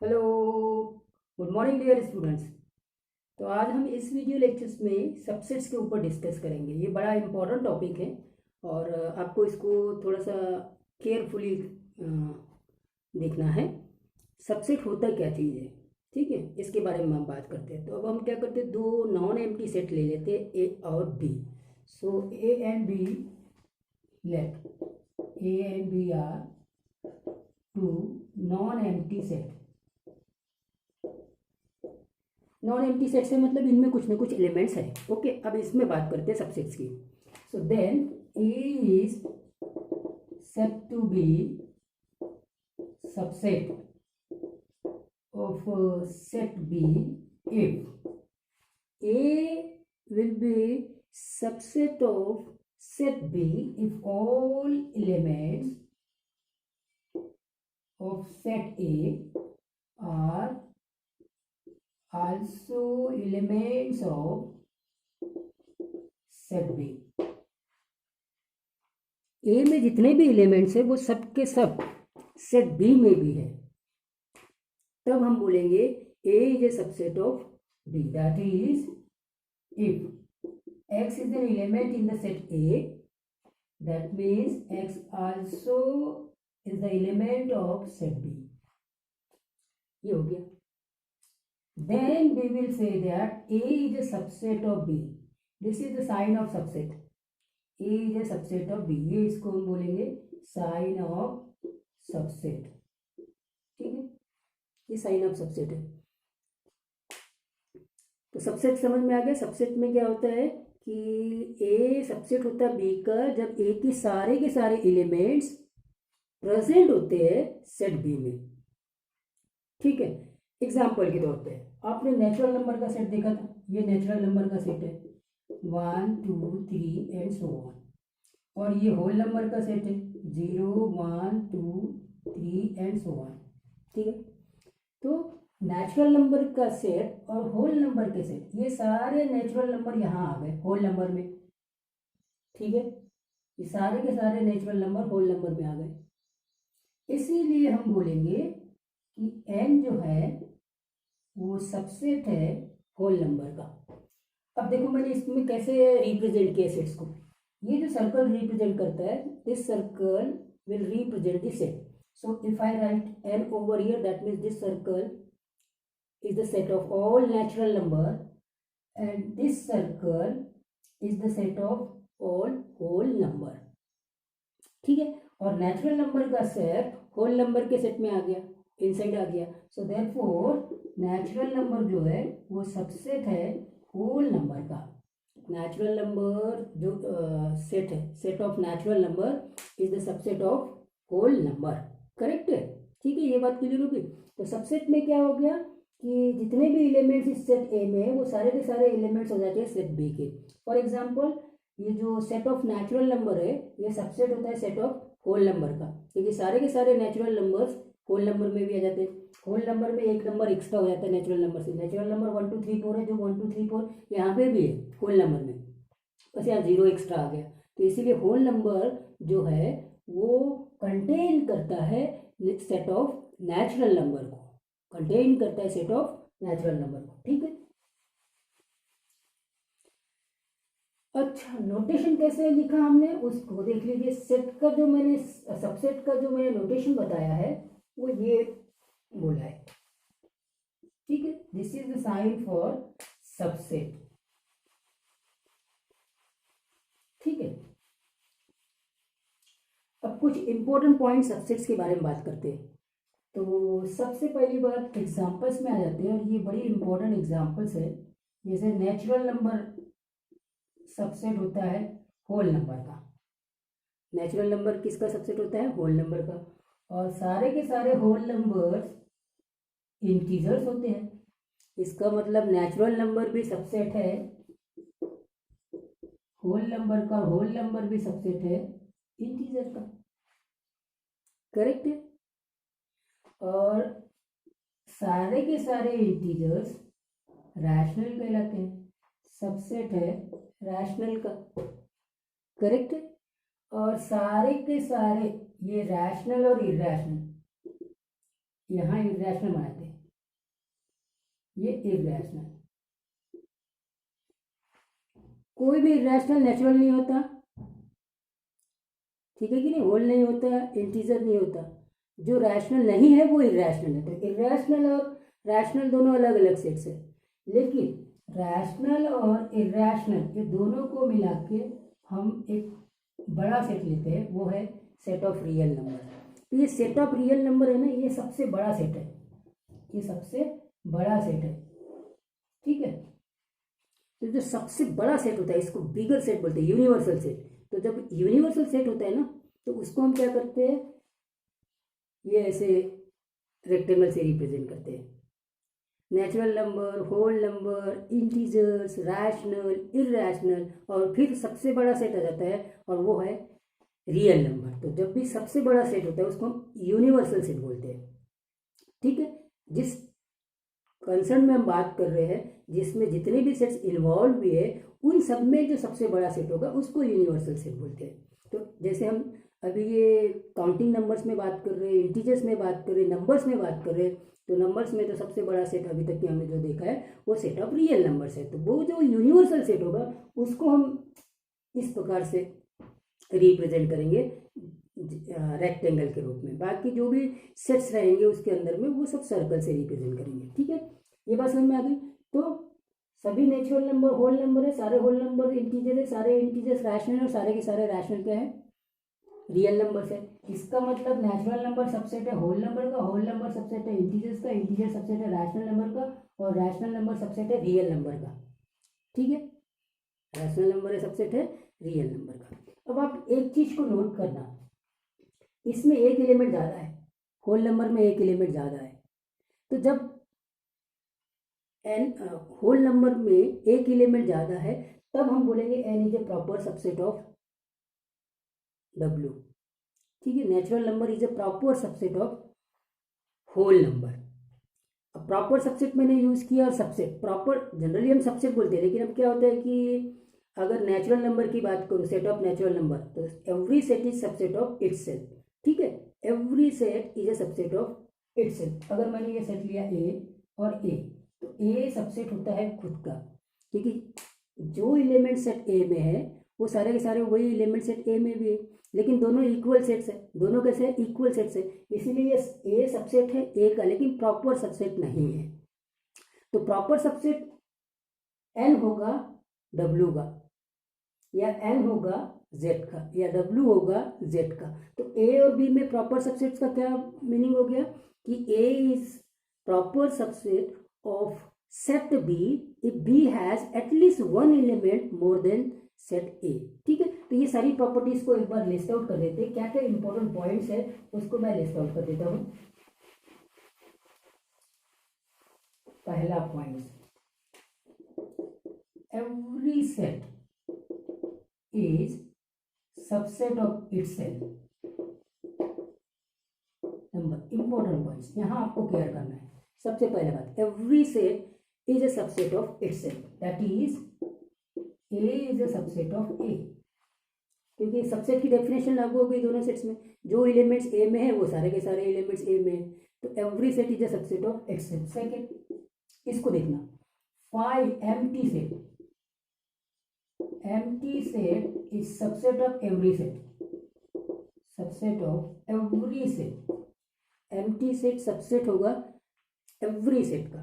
Hello, good morning dear students. तो आज हम इस वीडियो लेक्चर्स में सबसेट्स के ऊपर डिस्कस करेंगे। ये बड़ा इम्पोर्टेंट टॉपिक है और आपको इसको थोड़ा सा केयरफुली देखना है। सबसेट होता क्या चीज़ है, ठीक है, इसके बारे में हम बात करते हैं। तो अब हम क्या करते हैं, दो नॉन एम्प्टी सेट ले लेते हैं, ए और B. So A and B, let A and B are two non empty set. Non empty set से मतलब इनमें कुछ ना कुछ एलिमेंट्स है। ओके, अब इसमें बात करते हैं सबसेट्स की। So then A is set to B subset of set B if A will be subset of set B if all elements of set A are also elements of set B। A में जितने भी elements है वो सब के सब set B में भी है, तब हम बोलेंगे A is a subset of B। That is if X is an element in the set A, that means X also is the element of set B। ये हो गया। Then we will say that A is a subset of B. This is the sign of subset. A is a subset of B. ये इसको हम बोलेंगे sign of subset। ठीक है, ये sign of subset है। तो सबसेट समझ में आ गया। सबसेट में क्या होता है कि ए सबसेट होता है बी का जब ए के सारे एलिमेंट्स प्रेजेंट होते हैं सेट बी में। ठीक है, एग्जाम्पल के तौर पे आपने नेचुरल नंबर का सेट देखा था। ये नेचुरल नंबर का सेट है 1 2 3 एंड सो ऑन, और ये होल नंबर का सेट है 0 1 2 3 एंड सो ऑन। ठीक है, तो नेचुरल नंबर का सेट और होल नंबर के सेट, ये सारे नेचुरल नंबर यहाँ आ गए होल नंबर में। ठीक है, ये सारे के सारे नेचुरल नंबर होल नंबर में आ गए। इसीलिए हम बोलेंगे कि n जो है वो सबसेट है होल नंबर का। अब देखो मैंने इसमें कैसे रिप्रेजेंट किया सेट्स को। ये जो सर्कल रिप्रेजेंट करता है, this circle will represent the set. So if I right n over here, that means this circle is the set of all natural number and this circle is the set of all whole number। ठीक है, और natural number का set whole number के set में आ गया, inside आ गया। So therefore natural number जो है वो सबसेट है होल नंबर का। नेचुरल नंबर जो सेट है, set of natural number is the subset of whole number. Correct है, ठीक है, ये बात क्लियर होगी। तो सबसेट में क्या हो गया कि जितने भी एलिमेंट्स इस सेट ए में है वो सारे के सारे एलिमेंट्स हो जाते हैं सेट बी के। फॉर एग्जांपल ये जो सेट ऑफ नेचुरल नंबर है ये सबसेट होता है सेट ऑफ होल नंबर का, क्योंकि सारे के सारे नेचुरल नंबर्स होल नंबर में भी आ जाते हैं। होल नंबर में एक नंबर एक्स्ट्रा हो जाता है नेचुरल नंबर से। नेचुरल नंबर 1 2 3 4 है, जो 1 2 3 4 यहाँ पे भी है होल नंबर में, बस यहाँ 0 एक्स्ट्रा आ गया। तो इसीलिए होल नंबर जो है वो कंटेन करता है सेट ऑफ नेचुरल नंबर को, कंटेन करता है सेट ऑफ नेचुरल नंबर को। ठीक है, अच्छा, नोटेशन कैसे लिखा हमने उसको देख लीजिए। सेट का जो मैंने सबसेट का जो मैंने नोटेशन बताया है वो ये बोला है। ठीक है, this is the sign for subset. ठीक है, अब कुछ इंपॉर्टेंट पॉइंट सबसेट्स के बारे में बात करते हैं। तो सबसे पहली बात एग्जाम्पल्स में आ जाते हैं, और ये बड़ी इंपॉर्टेंट एग्जाम्पल्स है। जैसे नेचुरल नंबर सबसेट होता है होल नंबर का। नेचुरल नंबर किसका सबसेट होता है? होल नंबर का। और सारे के सारे होल नंबर्स इंटीजर्स होते हैं। इसका मतलब नेचुरल नंबर भी सबसेट है होल नंबर का, होल नंबर भी सबसेट है इंटीजर का। करेक्ट है, और सारे के सारे इंटीजर्स रैशनल कहलाते हैं, सबसेट है रैशनल का। करेक्ट है, और सारे के सारे ये रैशनल और इरैशनल, यहाँ इरैशनल बनाते हैं, ये इर्रेशनल। कोई भी इर्रेशनल नेचुरल नहीं होता, ठीक है कि नहीं, होल नहीं होता, इंटीजर नहीं होता। जो रैशनल नहीं है वो इर्रेशनल है। तो इर्रेशनल और रैशनल दोनों अलग अलग सेट्स है, लेकिन रैशनल और इर्रेशनल ये दोनों को मिला के हम एक बड़ा सेट लेते हैं, वो है सेट ऑफ रियल नंबर। तो ये सेट ऑफ रियल नंबर है ना, ये सबसे बड़ा सेट है, ये सबसे बड़ा सेट है, ठीक है। तो जो सबसे बड़ा सेट होता है इसको बिगर सेट बोलते हैं, यूनिवर्सल सेट। तो जब यूनिवर्सल सेट होता है ना, तो उसको हम क्या करते हैं, ये ऐसे रेक्टेंगल से रिप्रेजेंट करते हैं। Natural number, whole number, integers, rational, irrational, और फिर सबसे बड़ा सेट आ जाता है और वो है रियल नंबर। तो जब भी सबसे बड़ा सेट होता है उसको हम यूनिवर्सल सेट बोलते हैं, ठीक है। जिस कंसर्न में हम बात कर रहे हैं, जिसमें जितने भी सेट्स इन्वॉल्व भी है, उन सब में जो सबसे बड़ा सेट होगा उसको यूनिवर्सल सेट बोलते हैं। तो जैसे हम अभी ये काउंटिंग नंबर्स में बात कर रहे हैं, इंटीजर्स में बात कर रहे हैं, नंबर्स में बात कर रहे हैं, तो नंबर्स में तो सबसे बड़ा सेट अभी तक की हमने जो देखा है वो सेट ऑफ रियल नंबर्स है। तो वो जो यूनिवर्सल सेट होगा उसको हम इस प्रकार से रिप्रेजेंट करेंगे रेक्टेंगल के रूप में। बाकी जो भी सेट्स रहेंगे उसके अंदर में वो सब सर्कल से रिप्रेजेंट करेंगे, ठीक है। ये बात समझ में आ गई। तो सभी नेचुरल नंबर होल नंबर है, सारे होल नंबर इंटीजर है, सारे इंटीजर्स रैशनल, और सारे के सारे रैशनल क्या है, रियल नंबर्स है। इसका मतलब नेचुरल नंबर सबसेट है होल नंबर का, होल नंबर सबसेट है इंटीजर्स का, इंटीजर सबसेट है रैशनल नंबर का, और रैशनल नंबर सबसेट है रियल नंबर का, ठीक है। रैशनल नंबर है सबसेट है रियल नंबर का। अब आप एक चीज को नोट करना, इसमें एक एलिमेंट ज्यादा है, होल नंबर में एक एलिमेंट ज्यादा है। तो जब एन होल नंबर में एक एलिमेंट ज्यादा है तब हम बोलेंगे N is a proper subset of W, ठीक है। Natural number is a proper subset of whole number. अब प्रॉपर सबसेट मैंने यूज किया, और सबसेट प्रॉपर जनरली हम सबसेट बोलते हैं, लेकिन अब क्या होता है कि अगर नेचुरल नंबर की बात करूं, सेट ऑफ नेचुरल नंबर, तो every set is subset of itself, ठीक है। Every set is a subset of itself. अगर मैंने ये सेट लिया ए और ए, तो ए सबसेट होता है खुद का, क्योंकि जो एलिमेंट सेट ए में है वो सारे के सारे वही एलिमेंट सेट ए में भी है, लेकिन दोनों इक्वल सेट्स है, दोनों कैसे इक्वल सेट्स है, इसीलिए ए सबसेट है ए का, लेकिन प्रॉपर सबसेट नहीं है। तो प्रॉपर सबसेट एन होगा डब्ल्यू का, या एन होगा जेड का, या डब्ल्यू होगा जेड का। तो ए और बी में प्रॉपर सबसेट्स का क्या मीनिंग हो गया कि A is proper subset of set B if B has at least one element more than set A, ठीक है। तो ये सारी प्रॉपर्टीज को एक बार लिस्ट आउट कर देते हैं, क्या क्या इंपॉर्टेंट पॉइंट्स है उसको मैं लिस्ट आउट कर देता हूं। पहला point, every set is subset of itself. Number important points यहां आपको क्लियर करना है। सबसे पहले बात, every set is a subset of itself, that is A is a subset of A, क्योंकि सबसेट की डेफिनेशन लागू हो गई दोनों सेट्स में, जो एलिमेंट्स ए में है वो सारे के सारे एलिमेंट्स ए में है, तो every set is a subset of itself. Second, इसको देखना, five empty set is subset of every set, subset of every set. Empty set subset होगा एवरी सेट का।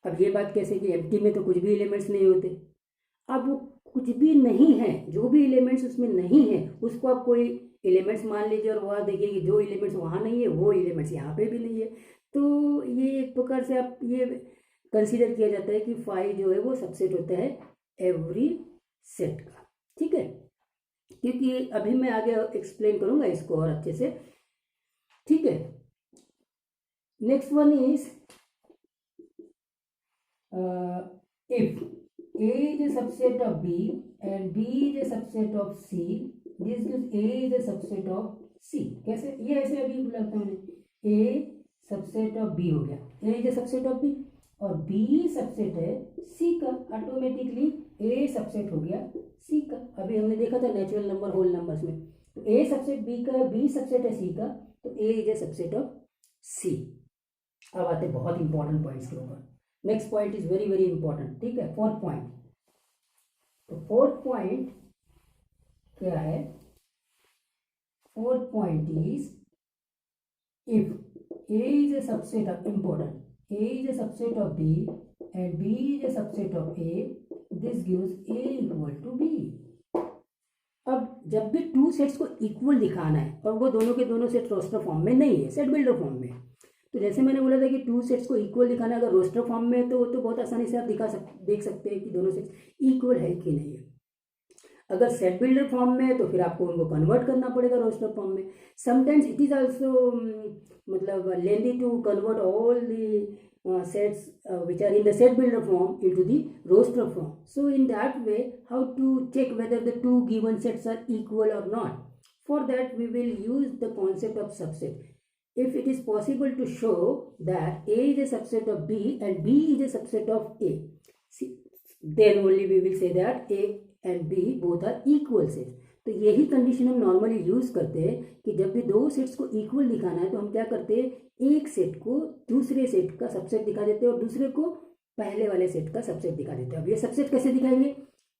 अब ये बात कैसे कि एम्प्टी में तो कुछ भी एलिमेंट्स नहीं होते। अब वो कुछ भी नहीं है, जो भी एलिमेंट्स उसमें नहीं है उसको आप कोई एलिमेंट्स मान लीजिए, और वहाँ देखिए कि जो एलिमेंट्स वहाँ नहीं है वो एलिमेंट्स यहाँ पे भी नहीं है। तो ये एक प्रकार से आप ये कंसीडर किया जाता है कि फाइव जो है वो सबसेट होता है एवरी सेट का, ठीक है। क्योंकि अभी मैं आगे एक्सप्लेन करूंगा इसको और अच्छे से, ठीक है। Next one is if A is a subset of B and B is a subset of C, this gives A is a subset of C। कैसे, ये ऐसे अभी लगता है मैंने, A सबसेट ऑफ B हो गया, A is a subset of B, और B सबसेट है C का, ऑटोमेटिकली A सबसेट हो गया C का। अभी हमने देखा था नेचुरल नंबर होल नंबर्स में, तो A सबसेट B का, B सबसेट है C का, तो A is a subset of C। अब आते हैं बहुत इंपॉर्टेंट पॉइंट्स के ऊपर। Next point is very very important, ठीक है, फोर्थ पॉइंट। तो फोर्थ पॉइंट क्या है? Fourth point is if A is a subset of important, A is a subset of B and B is a subset of A, this gives A equal to B। अब जब भी two sets को equal दिखाना है और वो दोनों के दोनों सेट रोस्टर फॉर्म में नहीं है, सेट बिल्डर फॉर्म में, तो जैसे मैंने बोला था कि टू सेट्स को इक्वल दिखाना है, अगर रोस्टर फॉर्म में है तो वो तो बहुत आसानी से आप देख सकते हैं कि दोनों सेट्स इक्वल है कि नहीं है। अगर सेट बिल्डर फॉर्म में है तो फिर आपको उनको कन्वर्ट करना पड़ेगा रोस्टर फॉर्म में। समटाइम्स इट इज आल्सो मतलब lengthy to convert all the sets which are in the set builder form into the roster form. So in that way, how to check whether the two given sets are equal or not? For that we will use the concept of subset. If it is possible to show that A is a subset of B and B is a subset of A, then only we will say that A and B both are equal sets. तो यही condition हम normally use करते हैं कि जब भी दो sets को इक्वल दिखाना है तो हम क्या करते हैं, एक सेट को दूसरे सेट का सबसेट दिखा देते हैं और दूसरे को पहले वाले सेट का सबसेट दिखा देते हैं। अब ये सबसेट कैसे दिखाएंगे?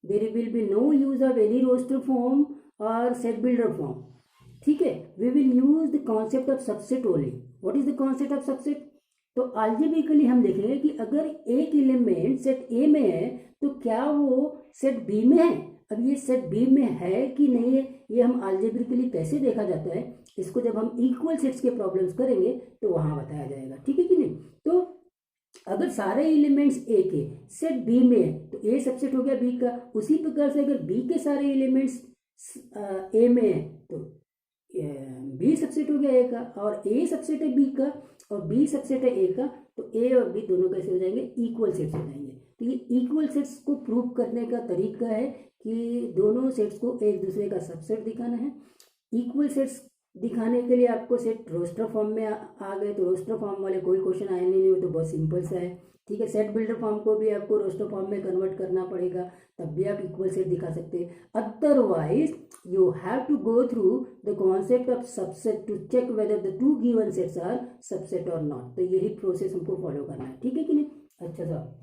There will be no use of any roster form और सेट बिल्डर फॉर्म, ठीक है। We will use the concept of subset only. What is the concept of subset? तो अलजेब्रिकली हम देखेंगे कि अगर एक एलिमेंट सेट ए में है तो क्या वो सेट बी में है। अब ये सेट बी में है कि नहीं है ये हम अलजेब्रिकली कैसे देखा जाता है, इसको जब हम इक्वल सेट्स के प्रॉब्लम्स करेंगे तो वहां बताया जाएगा, ठीक है कि नहीं। तो अगर सारे एलिमेंट्स ए के सेट बी में है तो ए सबसेट हो गया बी का। उसी प्रकार से अगर बी के सारे एलिमेंट्स ए में है तो बी सबसेट हो गया ए का, और ए सबसेट है बी का और बी सबसेट है ए का, तो ए और बी दोनों कैसे हो जाएंगे? इक्वल सेट्स हो जाएंगे। तो ये इक्वल सेट्स को प्रूव करने का तरीका है कि दोनों सेट्स को एक दूसरे का सबसेट दिखाना है। इक्वल सेट्स दिखाने के लिए आपको सेट रोस्टर फॉर्म में आ गए तो रोस्टर फॉर्म वाले कोई क्वेश्चन आए नहीं, वो तो बहुत सिंपल सा है, ठीक है। सेट बिल्डर फॉर्म को भी आपको रोस्टर फॉर्म में कन्वर्ट करना पड़ेगा, तब भी आप इक्वल सेट दिखा सकते हैं। Otherwise you have to go through the concept of subset to check whether the two given sets are subset और नॉट। तो यही प्रोसेस हमको फॉलो करना है, ठीक है कि नहीं। अच्छा साहब,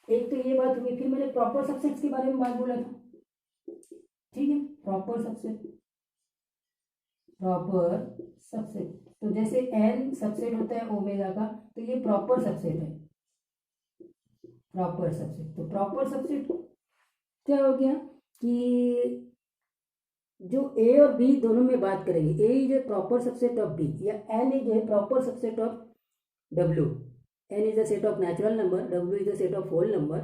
एक तो ये बात हुई, फिर मैंने प्रॉपर सबसेट्स के बारे में बात बोला था, ठीक है। प्रॉपर सबसेट, प्रॉपर सबसेट, तो जैसे एन सबसेट होता है ओमेगा का, तो ये प्रॉपर सबसेट है, प्रॉपर सबसेट। तो प्रॉपर सबसेट क्या हो गया कि जो ए और बी दोनों में बात करेंगे, A is a proper subset of B या N is a proper subset of W. n is the set of natural number, w is the set of whole number,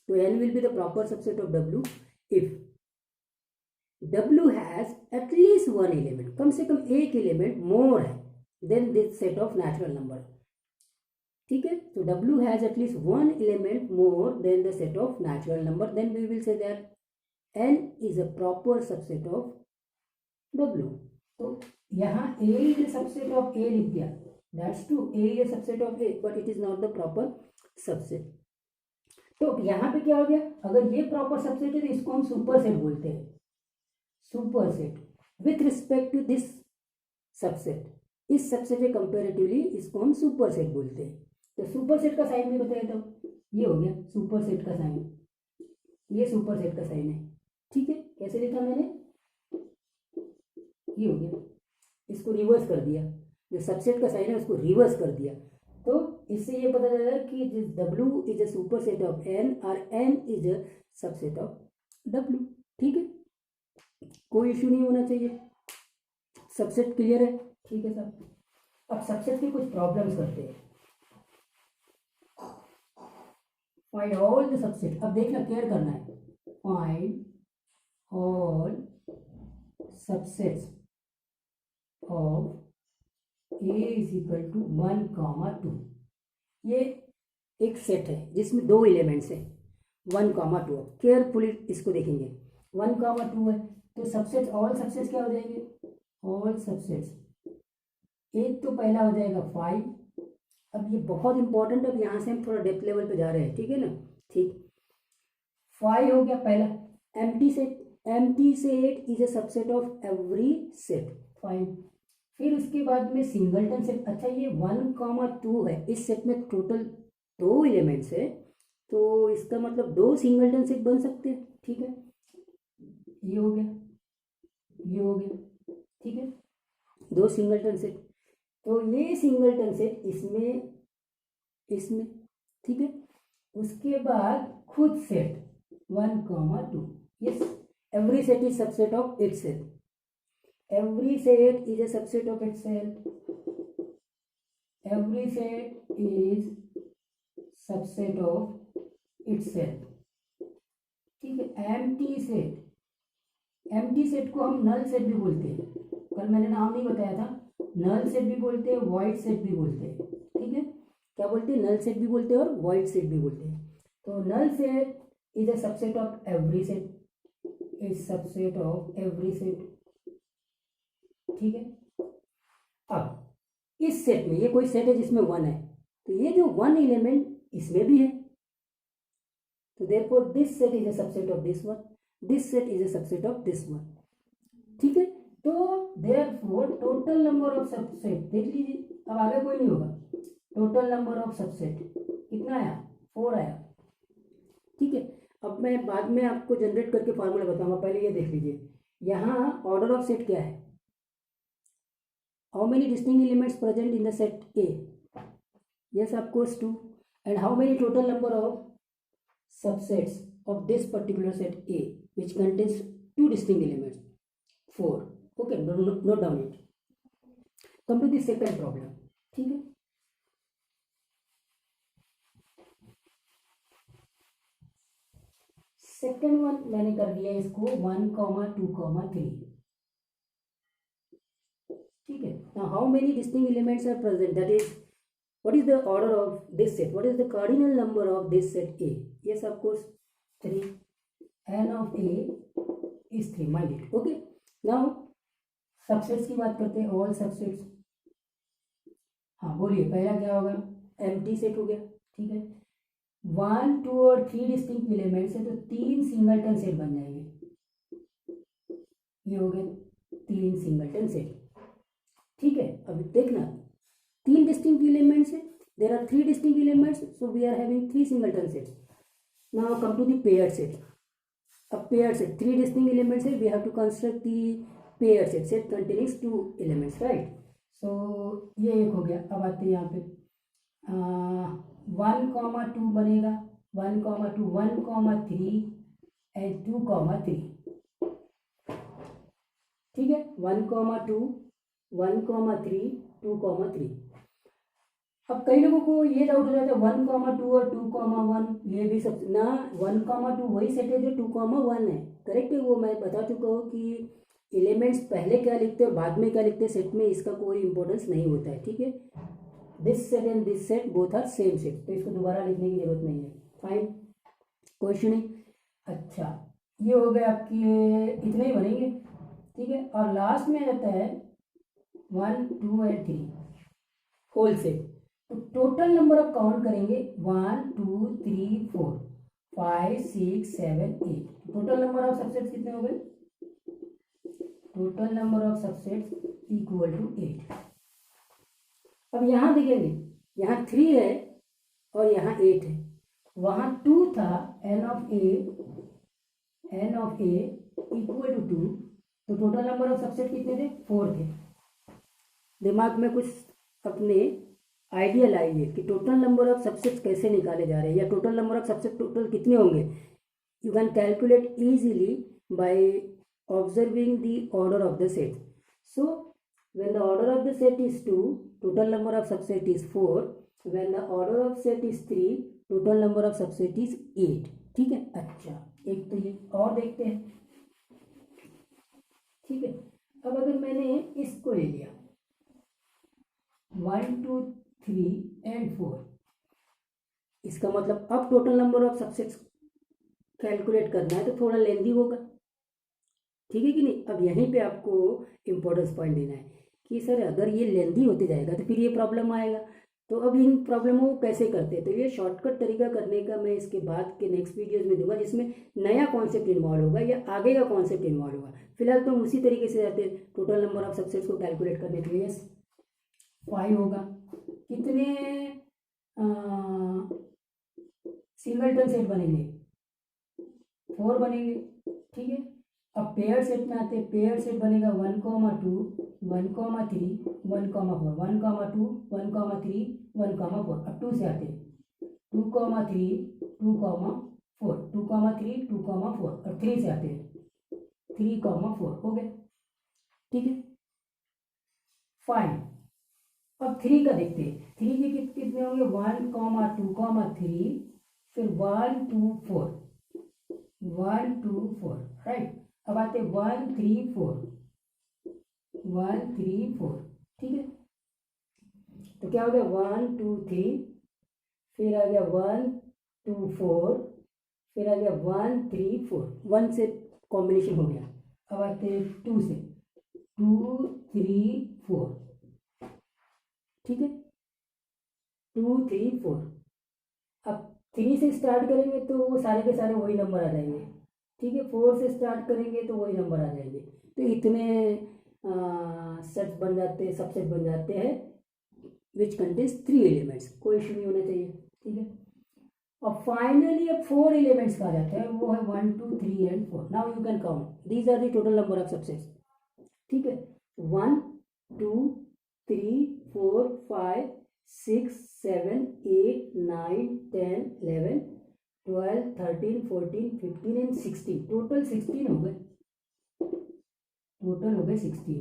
so n will be the proper subset of w if w has at least one element, कम से कम एक element more है than this set of natural number, ठीक है। तो w has at least one element more than the set of natural number, then we will say that n is a proper subset of w। तो यहाँ a is a subset of a लिख दिया, that's true, a is a subset of a but it is not the proper subset। तो यहाँ पे क्या हो गया, अगर ये प्रॉपर सबसेट है तो इसको हम सुपर सेट बोलते हैं, super set with respect to this subset, इस सबसेट के कंपेरेटिवली इसको हम सुपर सेट बोलते हैं। तो सुपर सेट का साइन भी बताया तो ये हो गया सुपर सेट का साइन, ये सुपर सेट का साइन है, ठीक है। कैसे लिखा मैंने, ये हो गया, इसको रिवर्स कर दिया, जो सबसेट का साइन है उसको रिवर्स कर दिया, तो इससे ये पता चला कि W is a super set of N और N is a subset of W, ठीक है। कोई इश्यू नहीं होना चाहिए, सबसेट क्लियर है, ठीक है सर। अब सबसेट के कुछ प्रॉब्लम्स करते हैं। फाइंड ऑल द सबसेट, अब देखना केयर करना है, find all subsets of A is equal to 1, 2। ये एक सेट है जिसमें दो एलिमेंट्स हैं 1, 2। केयरफुली इसको देखेंगे, 1, 2 है तो सबसेट्स, ऑल सबसेट्स क्या हो जाएंगे, ऑल सबसेट्स, एक तो पहला हो जाएगा 5। अब ये बहुत इंपॉर्टेंट, अब यहाँ से हम थोड़ा डेप्थ लेवल पे जा रहे हैं, ठीक है ना, ठीक। 5 हो गया पहला, empty set, empty set is a subset of every set, 5। फिर उसके बाद में सिंगलटन सेट। अच्छा, ये 1, 2 है, इस सेट में टोटल 2 एलिमेंट्स है, तो इसका मतलब 2 सिंगलटन सेट बन सकते हैं। ठीक है, ये हो गया, ये हो गया। ठीक है, 2 सिंगलटन सेट। तो ये सिंगलटन सेट इसमें, इसमें। ठीक है, उसके बाद खुद set 1, 2। Yes, every set is subset of itself. Every set is a subset of itself. Every set is subset of itself. ठीक है, एम्प्टी सेट को हम नल सेट भी बोलते हैं। कल मैंने नाम नहीं बताया था, नल सेट भी बोलते हैं, वॉइड सेट भी बोलते हैं। ठीक है, क्या बोलते हैं? नल सेट भी बोलते हैं और वॉइड सेट भी बोलते हैं। तो null set is a subset of every set, is subset of every set. ठीक है, अब इस सेट में, ये कोई सेट है जिसमें 1 है, तो ये जो 1 एलिमेंट इसमें भी है, तो therefore this set is a subset of this one, this set is a subset of this one. ठीक है, तो therefore total number of subset, देख लीजिए, अब आगे कोई नहीं होगा। टोटल नंबर ऑफ सबसेट कितना आया? 4 आया। ठीक है, अब मैं बाद में आपको जनरेट करके फार्मूला बताऊंगा, पहले ये देख लीजिए। यहाँ ऑर्डर ऑफ सेट क्या है? How many distinct elements present in the set A? Yes, of course 2। And how many total number of subsets of this particular set A, which contains 2 distinct elements? 4. Okay, note down it. Come to the second problem. ठीक है, second one मैंने कर दिया इसको 1, 2, 3। ठीक है, now how many distinct elements are present? That is, what is the order of this set? What is the cardinal number of this set A? Yes, of course 3. n of A is 3, mind it. Okay, now subsets की बात करते हैं, all subsets. हाँ बोलिए, पहला क्या होगा? Empty set हो गया। ठीक है, 1, 2 और 3 डिस्टिंक्ट एलिमेंट्स है, तो 3 सिंगलटन सेट बन जाएंगे। ये हो गए 3 सिंगलटन सेट। ठीक है, अब देखना, 3 डिस्टिंक्ट एलिमेंट्स है, there are 3 distinct elements, so we are having 3 singleton sets. Now come to the paired set. अब पेयर्ड सेट, 3 डिस्टिंक्ट एलिमेंट्स है, we have to construct the paired set, set containing 2 elements, right? So ये एक हो गया। अब आते हैं यहाँ पे 1, 2 बनेगा, 1, 2, 1, 3 एंड 2, 3। ठीक है, 1, 2, 1, 3, 2, 3। अब कई लोगों को ये डाउट हो जाता है 1, 2 और 2, 1, ये भी सब ना, 1, 2 वही सेट है जो 2, 1 है। करेक्ट है, वो मैं बता चुका हूँ कि एलिमेंट्स पहले क्या लिखते हैं और बाद में क्या लिखते हैं सेट में, इसका कोई इंपॉर्टेंस नहीं होता है। ठीक है, this set and this set both are same set, तो इसको दोबारा लिखने की जरूरत नहीं है। फाइन, क्वेश्चन नहीं। अच्छा, ये हो गए आपके, इतने ही बनेंगे। ठीक है, और लास्ट में रहता है 1, 2 एंड 3 होल सेट। तो टोटल नंबर ऑफ काउंट करेंगे 1, 2, 3, 4, 5, 6, 7, 8। टोटल नंबर ऑफ सबसेट्स कितने हो गए? Total number of subsets equal to 8। अब यहां देखेंगे, यहाँ 3 है और यहाँ 8 है, वहां 2 था, n of A equal to 2, तो टोटल नंबर ऑफ सबसेट कितने थे? 4 थे। दिमाग में कुछ अपने आइडिया लाइए कि टोटल नंबर ऑफ सबसेट्स कैसे निकाले जा रहे हैं, या total number of subset total कितने होंगे। You can calculate easily by observing the order of the set. So when the order of the set is 2, total number of subset is 4. When the order of set is 3, total number of subset is 8. ठीक है, अच्छा, एक तो ये और देखते हैं। ठीक है, अब अगर मैंने इसको ले लिया 1, 2, 3 एंड 4, इसका मतलब अब total number of subsets calculate करना है, तो थोड़ा लेंदी होगा। ठीक है कि नहीं? अब यहीं पे आपको इम्पोर्टेंस पॉइंट देना है कि सर अगर ये लेंदी होते जाएगा तो फिर ये प्रॉब्लम आएगा। तो अब इन प्रॉब्लमों को कैसे करते हैं, तो ये शॉर्टकट तरीका करने का मैं इसके बाद के नेक्स्ट वीडियोज़ में दूंगा, जिसमें नया कॉन्सेप्ट इन्वॉल्व होगा या आगे का कॉन्सेप्ट इन्वॉल्व होगा। फिलहाल तो हम उसी तरीके से जाते हैं टोटल नंबर ऑफ सबसेट्स को कैलकुलेट करने के लिए। यस 5 होगा। कितने सिंगलटन सेट बनेंगे, 4 बनेंगे, ठीक है। अब पेयर सेट में आते हैं, पेयर सेट बनेगा 1, 2, 1, 3, 1, 4, 1, 2, 1, 3, 1, 4। अब 2 से आते हैं 2, 3, 2, 4, 2, 3, 2, 4। और 3 से आते हैं 3, 4 हो गए, ठीक है। फाइन। अब 3 का देखते हैं, 3 के कितने होंगे, 1, 2, 3, फिर 1, 2, 4, 1, 2, 4, राइट। अब आते 1, 3, 4, 1, 3, 4, ठीक है। तो क्या हो गया 1, 2, 3, फिर आ गया 1, 2, 4, फिर आ गया 1, 3, 4, 1 से कॉम्बिनेशन हो गया। अब आते हैं 2 से 2, 3, 4, ठीक है, 2, 3, 4। अब 3 से स्टार्ट करेंगे तो वो सारे के सारे वही नंबर आ जाएंगे, ठीक है। 4 से स्टार्ट करेंगे तो वही नंबर आ जाएंगे। तो इतने सेट्स बन जाते हैं, सबसेट बन जाते हैं विच कंटेन्स 3 एलिमेंट्स। कोई इशू नहीं होना चाहिए, ठीक है। और फाइनली अब 4 एलिमेंट्स का आ जाता है, वो है 1, 2, 3 and 4। Now you can count, these are the total number of subsets, ठीक है। 1, 2, 3, 4, 5, 6, 7, 8, 9, 10, 11, 12, 13, 14, 15 एंड 16। टोटल 16 हो गए, टोटल हो गए 16।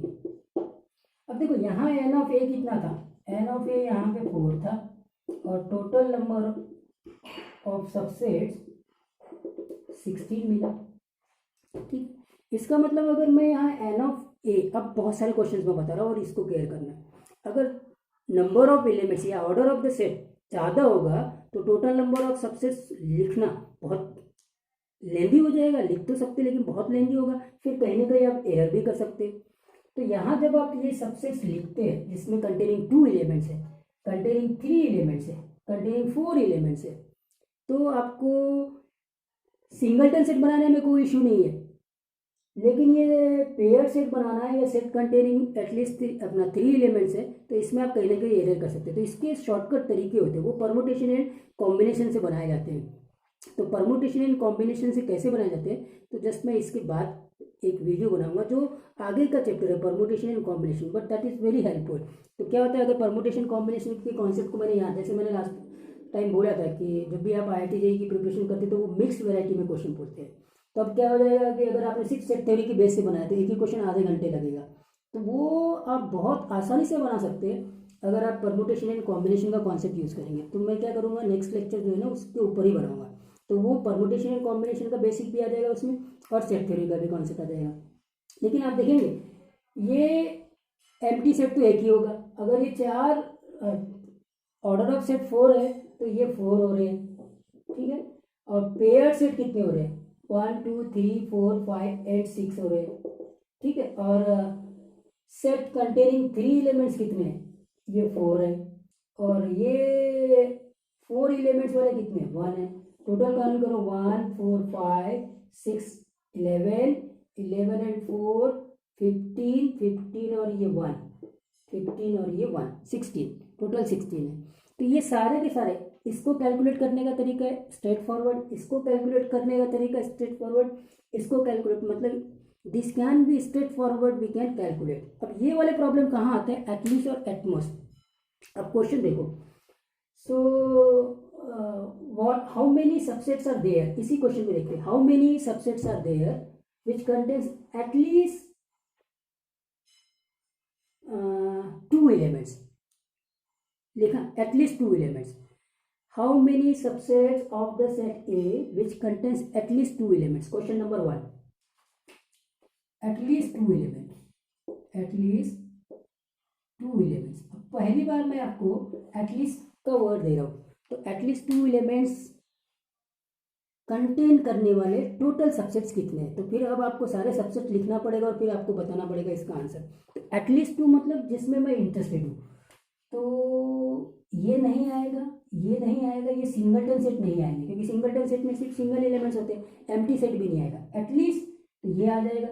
अब देखो यहाँ एन ऑफ ए कितना था, एन ऑफ ए यहाँ पे 4 था, और टोटल नंबर ऑफ सबसेट्स 16 मिला, ठीक। इसका मतलब अगर मैं यहाँ एन ऑफ ए, अब बहुत सारे क्वेश्चंस में बता रहा हूँ और इसको क्लियर करना है। अगर नंबर ऑफ एलिमेंट्स या ऑर्डर ऑफ द सेट ज़्यादा होगा तो टोटल नंबर ऑफ सबसेट्स लिखना बहुत लेंदी हो जाएगा। लिख तो सकते लेकिन बहुत लेंदी होगा, फिर कहीं ना कहीं आप एरर भी कर सकते। तो यहाँ जब आप ये सबसेट्स लिखते हैं जिसमें कंटेनिंग 2 एलिमेंट्स है, कंटेनिंग 3 एलिमेंट्स है, कंटेनिंग 4 एलिमेंट्स है, तो आपको सिंगलटन सेट बनाने में कोई इशू नहीं है। लेकिन ये पेयर सेट बनाना है या सेट कंटेनिंग एटलीस्ट अपना 3 एलिमेंट्स है, तो इसमें आप कहीं ना कहीं एरर कर सकते हैं। तो इसके शॉर्टकट तरीके होते हैं, वो परमुटेशन एंड कॉम्बिनेशन से बनाए जाते हैं। तो परमुटेशन एंड कॉम्बिनेशन से कैसे बनाए जाते हैं, तो जस्ट मैं इसके बाद एक वीडियो बनाऊंगा जो आगे का चैप्टर है permutation and combination, but that is very helpful. तो क्या होता है, अगर परमुटेशन कॉम्बिनेशन के कॉन्सेप्ट को मैंने यहाँ, जैसे मैंने लास्ट टाइम बोला था कि जब भी आप IIT JEE की प्रिपरेशन करते तो वो मिक्स वैरायटी में क्वेश्चन पूछते हैं। तो अब क्या हो जाएगा कि अगर आपने 6 सेट थ्योरी की बेस से बनाया तो एक ही क्वेश्चन आधे घंटे लगेगा, तो वो आप बहुत आसानी से बना सकते हैं अगर आप परमुटेशन एंड कॉम्बिनेशन का कॉन्सेप्ट यूज़ करेंगे। तो मैं क्या करूँगा, नेक्स्ट लेक्चर जो है ना उसके ऊपर ही बनाऊंगा, तो वो परमुटेशन एंड कॉम्बिनेशन का बेसिक भी आ जाएगा उसमें, और सेट थ्योरी का भी कॉन्सेप्ट आ जाएगा। लेकिन आप देखेंगे ये एम्प्टी सेट तो एक ही होगा। अगर ये 4 ऑर्डर ऑफ सेट 4 है तो ये 4 हो रहे हैं, ठीक है। और पेयर सेट कितने हो रहे हैं, 1, 2, 3, 4, 5, 8, 6 हो रहे हैं, ठीक है। और सेट कंटेनिंग 3 एलिमेंट्स कितने हैं, ये 4 है, और ये 4 एलिमेंट्स वाले कितने, 1 है। टोटल काउंट करो, 1, 4, 5, 6, 11, 11 एंड 4, 15, 15 और ये 1, 15 और ये 1, 16, टोटल 16 है। तो ये सारे के सारे, इसको कैलकुलेट करने का तरीका है स्ट्रेट फॉरवर्ड, इसको कैलकुलेट करने का तरीका स्ट्रेट फॉरवर्ड, इसको कैलकुलेट मतलब this can be straightforward, we can calculate. अब ये वाले प्रॉब्लम कहाँ आते हैं, एटलीस्ट और एटमोस्ट। अब क्वेश्चन देखो, so what how many subsets are there, इसी क्वेश्चन को देखते हैं, how many subsets are there which contains at least 2 elements, लिखा at least 2 elements. How many subsets of the set A which contains at least 2 elements? Question number 1. At least 2 elements. At least 2 elements. अब पहली बार मैं आपको at least का word दे रहा हूँ, तो at least 2 elements contain करने वाले टोटल सबसेट्स कितने हैं। तो फिर अब आपको सारे सबसेट लिखना पड़ेगा और फिर आपको बताना पड़ेगा इसका आंसर। तो एटलीस्ट 2 मतलब जिसमें मैं इंटरेस्टेड हूँ। तो ये नहीं आएगा, ये नहीं आएगा, ये सिंगलटन सेट नहीं आएंगे क्योंकि सिंगलटन सेट में सिर्फ सिंगल एलिमेंट्स होते हैं, एम्प्टी सेट भी नहीं आएगा। एटलीस्ट तो ये आ जाएगा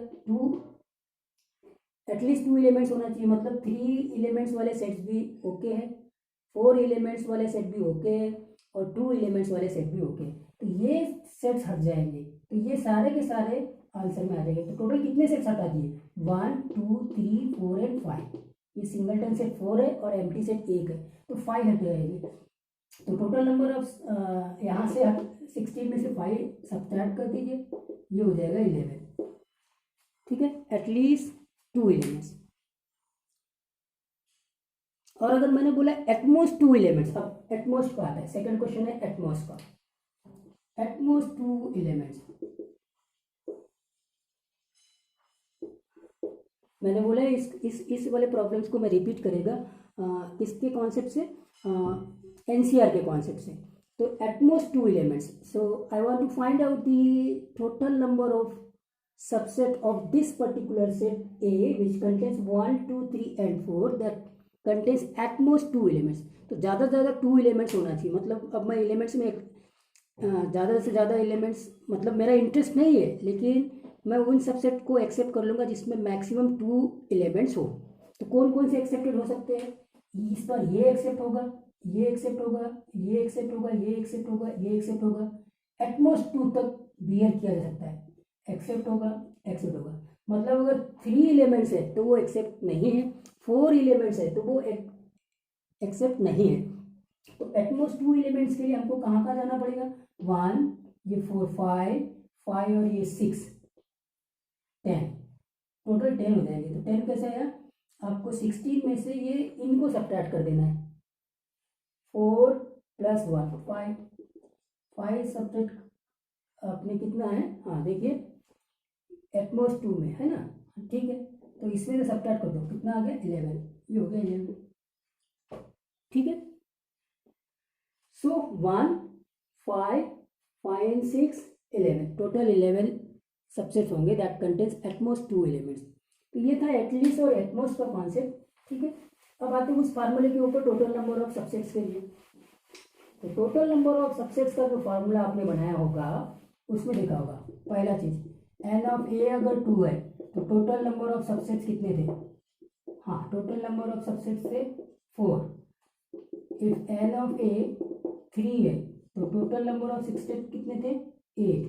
एटलीस्ट 2 एलिमेंट्स होना चाहिए, मतलब 3 एलिमेंट्स वाले सेट्स भी ओके है, 4 एलिमेंट्स वाले सेट भी ओके है और 2 एलिमेंट्स वाले सेट भी ओके है। तो ये सेट्स हट जाएंगे, तो ये सारे के सारे आंसर में आ जाएंगे। तो टोटल कितने सेट्स हटा दिए? 1 2 3 4 एंड 5। ये सिंगलटन सेट 4 है और एम्प्टी सेट 1 है, तो 5 हट जाएंगे। तो टोटल नंबर ऑफ यहाँ से 16 में से 5 सब्ट्रैक्ट कर दीजिए, ये हो जाएगा 11। ठीक है, एटलीस्ट 2 एलिमेंट्स। और अगर मैंने बोला एटमोस्ट 2 एलिमेंट्स, अब एटमोस्ट का आता है, सेकंड क्वेश्चन है एटमोस्ट का। एटमोस्ट 2 एलिमेंट्स, मैंने बोला इस वाले प्रॉब्लम्स को मैं रिपीट करेगा किसके कॉन्सेप्ट से, एनसीआर के कॉन्सेप्ट से। तो at most 2 elements, so I want to find out the total number of subset of this particular set A which contains 1 2 3 and 4 that contains at most 2 elements। तो ज़्यादा से ज़्यादा 2 एलिमेंट्स होना चाहिए, मतलब अब मैं एलिमेंट्स में ज़्यादा से ज़्यादा एलिमेंट्स, मतलब मेरा इंटरेस्ट नहीं है, लेकिन मैं उन सबसेट को एक्सेप्ट कर लूँगा जिसमें मैक्सिमम 2 एलिमेंट्स हो। तो कौन कौन से एक्सेप्टेड हो सकते हैं? इस पर ये एक्सेप्ट होगा, ये एक्सेप्ट होगा, ये एक्सेप्ट होगा, ये एक्सेप्ट होगा, ये एक्सेप्ट होगा, एटमोस्ट 2 तक बियर किया जा सकता है, एक्सेप्ट होगा, एक्सेप्ट होगा। मतलब अगर 3 एलिमेंट्स है तो वो एक्सेप्ट नहीं है, 4 एलिमेंट्स है तो वो एक्सेप्ट नहीं है। तो एटमोस्ट 2 एलिमेंट्स के लिए हमको कहाँ कहाँ जाना पड़ेगा? 1, ये 4 5 और ये 6 10, टोटल 10 हो जाएंगे। तो 10 कैसे आया? आपको 16 में से ये इनको सब्ट्रैक्ट कर देना है, 4 + 1 5 सब्ट्रैक्ट आपने कितना है, हाँ देखिए एटमोस्ट 2 में है ना, ठीक है। तो इसमें से सब्ट्रैक्ट कर दो, कितना आ गया? 11, ये हो गया 11। ठीक है, सो 1 5 एंड 6 11, टोटल 11 सबसेट्स होंगे दैट कंटेन्स एटमोस्ट 2 एलिमेंट्स। तो ये था एटलीस्ट और एटमोस्ट का कॉन्सेप्ट। ठीक है, अब आते हैं उस फार्मूले के ऊपर टोटल नंबर ऑफ सबसेट्स के लिए। तो टोटल नंबर ऑफ सबसेट्स का जो फार्मूला आपने बनाया होगा उसमें देखा होगा, पहला चीज n ऑफ a अगर 2 है तो टोटल नंबर ऑफ सबसेट्स कितने थे? हाँ, टोटल नंबर ऑफ सबसेट्स थे 4। इफ n ऑफ a 3 है तो टोटल नंबर ऑफ सबसेट्स कितने थे? 8।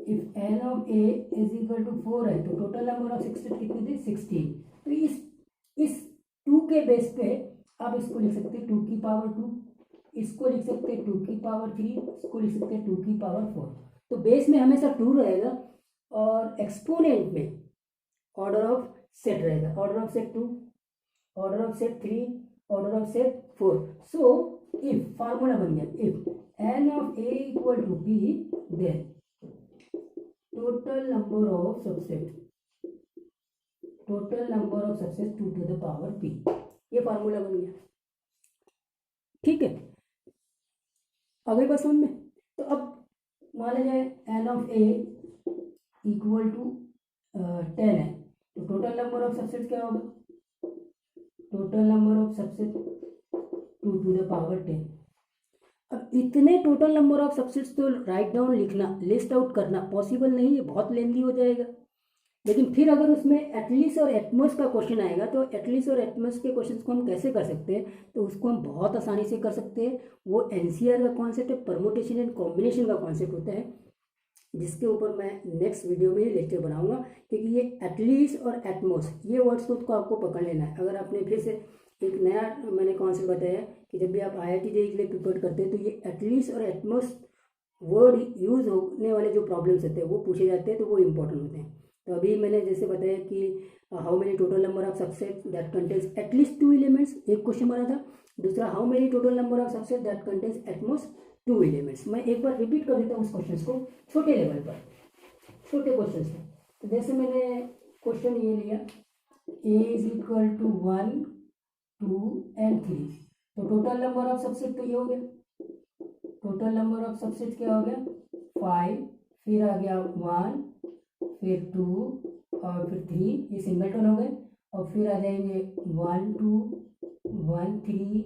इफ n ऑफ a = 4 है तो टोटल नंबर ऑफ सबसेट्स कितने थे? 16। तो इस 2 के बेस पे आप इसको लिख सकते हैं 2 की पावर 2, इसको लिख सकते हैं 2 की पावर 3, इसको लिख सकते हैं 2 की पावर 4। तो बेस में हमेशा 2 रहेगा और एक्सपोनेंट में ऑर्डर ऑफ सेट रहेगा, order of set 2, order of set 3, order of set 4। So if formula बन गया, इफ n ऑफ a = b then total number of subset 2 to the power p, ये फार्मूला बन गया। ठीक है, अगली बात समझ में। तो अब मान लीजिए n ऑफ a = 10 है, तो टोटल नंबर ऑफ सबसेट क्या होगा? Total number of subset 2 to the power 10। अब इतने टोटल नंबर ऑफ सबसेट्स तो राइट डाउन लिखना, लिस्ट आउट करना पॉसिबल नहीं है, बहुत लेंथी हो जाएगा। लेकिन फिर अगर उसमें एटलीस्ट और एटमोस्ट का क्वेश्चन आएगा तो एटलीस्ट और एटमोस्ट के क्वेश्चन को हम कैसे कर सकते हैं? तो उसको हम बहुत आसानी से कर सकते हैं। वो एनसीआर का कॉन्सेप्ट है, परमुटेशन एंड कॉम्बिनेशन का कॉन्सेप्ट होता है, जिसके ऊपर मैं नेक्स्ट वीडियो में ही लेक्चर बनाऊंगा। क्योंकि ये एटलीस्ट और एटमोस्ट, ये वर्ड्स को आपको पकड़ लेना है। अगर आपने फिर से एक नया मैंने कॉन्सेप्ट बताया कि जब भी आप IIT JEE के लिए प्रिपेयर करते हैं तो ये एटलीस्ट और एटमोस्ट वर्ड यूज होने वाले जो प्रॉब्लम्स होते हैं वो पूछे जाते हैं, तो वो इंपॉर्टेंट होते हैं। तो अभी मैंने जैसे बताया कि how many total number of subset that contains at least 2 elements, एक क्वेश्चन बना था। दूसरा, how many total number of subset that contains at most 2 elements. मैं एक बार रिपीट कर देता हूँ उस क्वेश्चन को छोटे लेवल पर, छोटे क्वेश्चन से। तो जैसे मैंने क्वेश्चन ये लिया, a = 1 2 and 3, तो टोटल नंबर ऑफ सबसेट तो ये हो गया, टोटल नंबर ऑफ सबसेट क्या हो गया? 5, फिर आ गया 1, फिर 2 और फिर 3, ये सिंगलटन हो गए। और फिर आ जाएंगे 1 2 1 3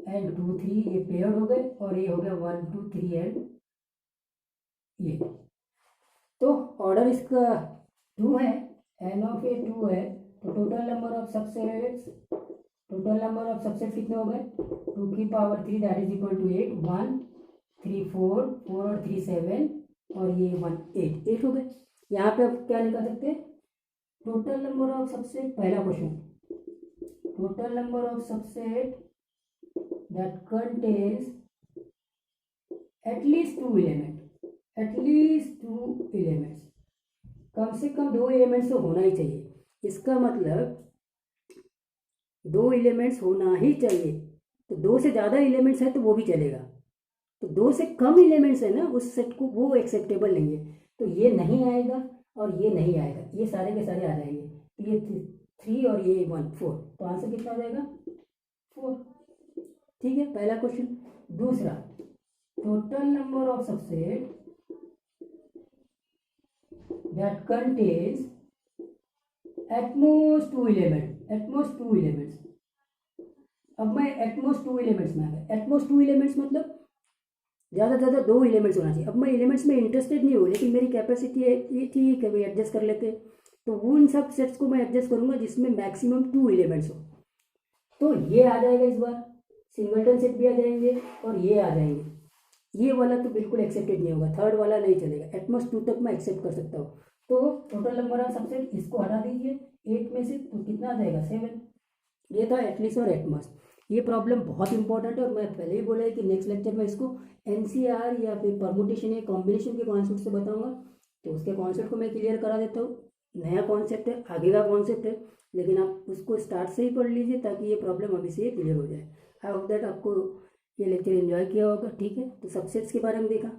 एंड 2 3 ये पेयर्ड हो गए और ये हो गया 1 2 3 एंड ये। तो ऑर्डर इसका 2 है, n ऑफ ए 2 है, तो टोटल नंबर ऑफ सबसेट कितने हो गए 2 की power 3 that is equal to 8 1 3 4 4 और 3 7 और ये 1 8 हो गए। यहाँ पे अब क्या निकाल सकते हैं टोटल नंबर ऑफ सबसेट। पहला question total number of subset that contains at least 2 elements, कम से कम 2 एलिमेंट्स तो होना ही चाहिए। इसका मतलब 2 एलिमेंट्स होना ही चाहिए। तो 2 से ज़्यादा एलिमेंट्स है तो वो भी चलेगा, तो 2 से कम एलिमेंट्स है ना उस सेट को वो एक्सेप्टेबल नहीं है। तो ये नहीं आएगा और ये नहीं आएगा, ये सारे के सारे आ जाएंगे। तो ये 3 और ये 1 4, तो आंसर कितना आ जाएगा 4। ठीक है, पहला क्वेश्चन। दूसरा total number of subset that contains at most 2 elements. अब मैं एटमोस्ट 2 एलिमेंट्स में आ गया। एटमोस्ट 2 एलिमेंट्स मतलब ज़्यादा से ज़्यादा 2 एलिमेंट्स होना चाहिए। अब मैं एलिमेंट्स में इंटरेस्टेड नहीं हूँ, लेकिन मेरी कैपेसिटी है ये, ठीक है भाई एडजस्ट कर लेते हैं। तो वो उन सब सेट्स को मैं एडजस्ट करूँगा जिसमें मैक्सिमम 2 एलिमेंट्स हो। तो ये आ जाएगा इस बार, सिंगलटन सेट भी आ जाएंगे और ये आ जाएंगे। ये वाला तो बिल्कुल एक्सेप्टेड नहीं होगा, थर्ड वाला नहीं चलेगा। एटमोस्ट 2 तक मैं एक्सेप्ट कर सकता हूँ। तो टोटल नंबर ऑफ सबसेट इसको हटा दीजिए 8 में से, तो कितना आ जाएगा 7। ये था एटलीस्ट और एटमोस्ट। ये प्रॉब्लम बहुत इंपॉर्टेंट है और मैं पहले ही बोला है कि नेक्स्ट लेक्चर में इसको एनसीआर या फिर परमुटेशन या कॉम्बिनेशन के कॉन्सेप्ट से बताऊंगा। तो उसके कॉन्सेप्ट को मैं क्लियर करा देता हूँ। नया कॉन्सेप्ट है, आगे का कॉन्सेप्ट है, लेकिन आप उसको स्टार्ट से ही पढ़ लीजिए ताकि ये प्रॉब्लम अभी से क्लियर हो जाए। आई होप दैट आपको ये लेक्चर एंजॉय किया होगा। ठीक है, तो सबसेट्स के बारे में देखा,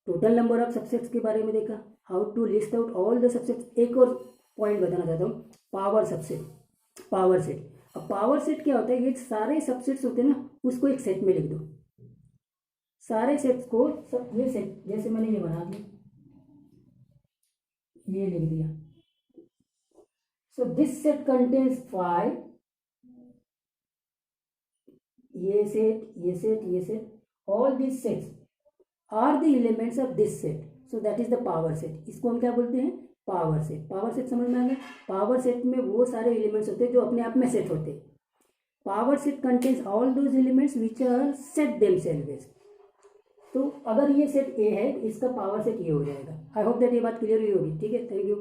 टोटल नंबर ऑफ सबसेट्स के बारे में देखा, how to list out all the subsets. एक और पॉइंट बताना चाहता हूँ, पावर सेट। अब पावर सेट क्या होता है, ये सारे सबसेट्स होते हैं ना, उसको एक सेट में लिख दो। सारे सेट्स को ये सेट, जैसे मैंने ये बना दिया, ये लिख दिया। सो दिस सेट कंटेन्स 5, ये set, all this sets are the elements of this set, so that is the power set. इसको हम क्या बोलते हैं, पावर सेट समझ में आ गया। पावर सेट में वो सारे एलिमेंट्स होते हैं जो अपने आप में सेट होते हैं। Power set contains all those elements which are set themselves. तो अगर ये सेट ए है, इसका पावर सेट ये हो जाएगा। आई होप दैट ये बात क्लियर हुई होगी। ठीक है, थैंक यू।